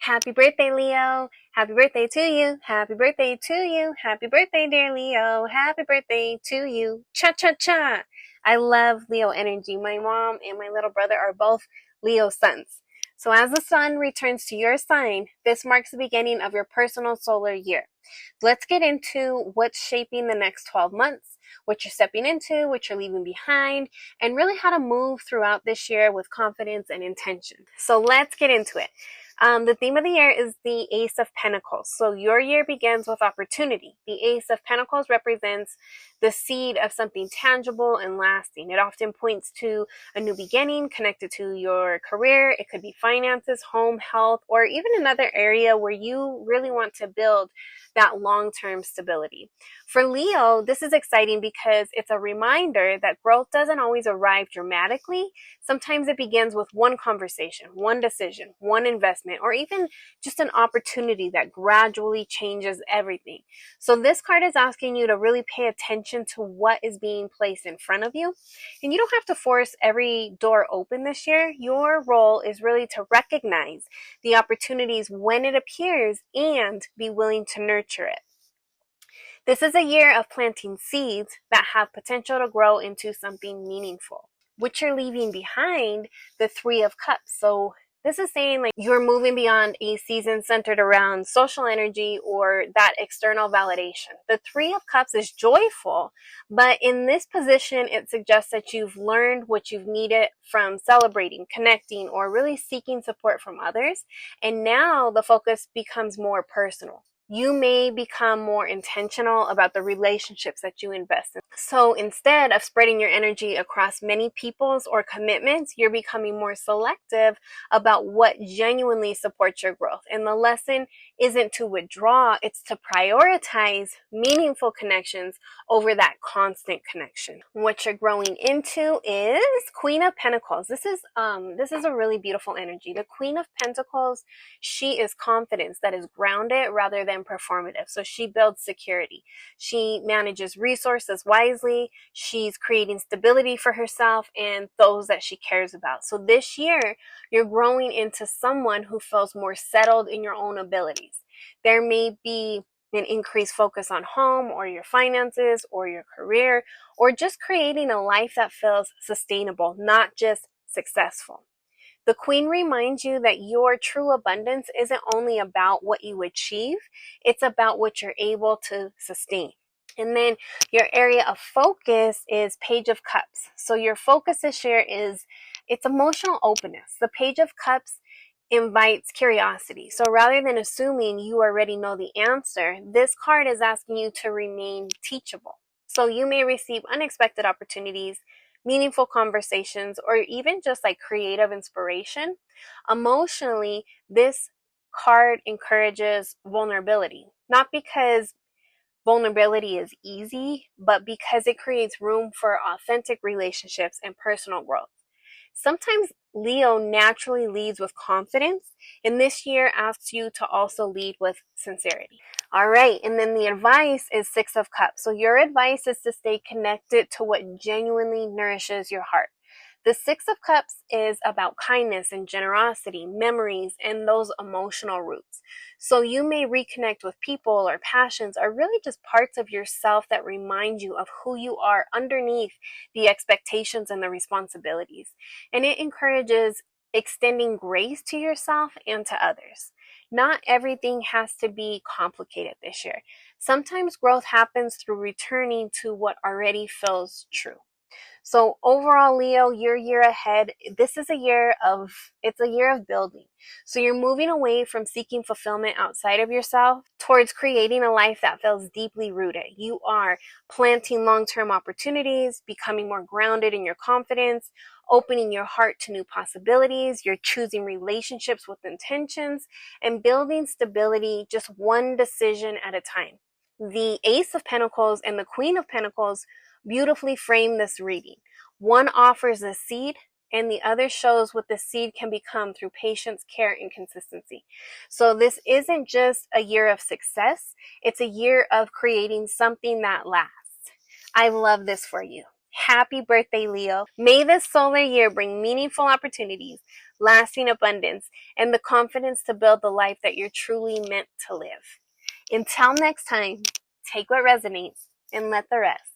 Happy birthday, Leo. Happy birthday to you. Happy birthday to you. Happy birthday, dear Leo. Happy birthday to you. Cha cha cha. I love Leo energy. My mom and my little brother are both Leo suns. So as the sun returns to your sign, this marks the beginning of your personal solar year. Let's get into what's shaping the next 12 months, what you're stepping into, what you're leaving behind, and really how to move throughout this year with confidence and intention. So let's get into it. The theme of the year is the Ace of Pentacles. So your year begins with opportunity. The Ace of Pentacles represents the seed of something tangible and lasting. It often points to a new beginning connected to your career. It could be finances, home, health, or even another area where you really want to build that long-term stability. For Leo, this is exciting because it's a reminder that growth doesn't always arrive dramatically. Sometimes it begins with one conversation, one decision, one investment, or even just an opportunity that gradually changes everything. So this card is asking you to really pay attention to what is being placed in front of you. And you don't have to force every door open this year. Your role is really to recognize the opportunities when it appears and be willing to nurture it. This is a year of planting seeds that have potential to grow into something meaningful. What you're leaving behind, the Three of Cups. So this is saying like you're moving beyond a season centered around social energy or that external validation. The Three of Cups is joyful, but in this position, it suggests that you've learned what you've needed from celebrating, connecting, or really seeking support from others. And now the focus becomes more personal. You may become more intentional about the relationships that you invest in. So instead of spreading your energy across many peoples or commitments, you're becoming more selective about what genuinely supports your growth. And the lesson isn't to withdraw, it's to prioritize meaningful connections over that constant connection. What you're growing into is Queen of Pentacles. This is a really beautiful energy. The Queen of Pentacles, she is confidence that is grounded rather than performative. So she builds security. She manages resources wisely. She's creating stability for herself and those that she cares about. So this year, you're growing into someone who feels more settled in your own abilities. There may be an increased focus on home or your finances or your career, or just creating a life that feels sustainable, not just successful. The Queen reminds you that your true abundance isn't only about what you achieve, it's about what you're able to sustain. And then your area of focus is Page of Cups. So your focus this year is it's emotional openness. The Page of Cups invites curiosity. So rather than assuming you already know the answer, this card is asking you to remain teachable. So you may receive unexpected opportunities, meaningful conversations, or even just like creative inspiration. Emotionally, this card encourages vulnerability, not because vulnerability is easy, but because it creates room for authentic relationships and personal growth. Sometimes Leo naturally leads with confidence, and this year asks you to also lead with sincerity. All right, and then the advice is Six of Cups. So your advice is to stay connected to what genuinely nourishes your heart. The Six of Cups is about kindness and generosity, memories, and those emotional roots. So you may reconnect with people or passions or really just parts of yourself that remind you of who you are underneath the expectations and the responsibilities. And it encourages extending grace to yourself and to others. Not everything has to be complicated this year. Sometimes growth happens through returning to what already feels true. So overall, Leo, your year ahead, this is it's a year of building. So you're moving away from seeking fulfillment outside of yourself towards creating a life that feels deeply rooted. You are planting long-term opportunities, becoming more grounded in your confidence, opening your heart to new possibilities. You're choosing relationships with intentions and building stability just one decision at a time. The Ace of Pentacles and the Queen of Pentacles beautifully frame this reading. One offers a seed, and the other shows what the seed can become through patience, care, and consistency. So this isn't just a year of success, it's a year of creating something that lasts. I love this for you. Happy birthday, Leo. May this solar year bring meaningful opportunities, lasting abundance, and the confidence to build the life that you're truly meant to live. Until next time, take what resonates and let the rest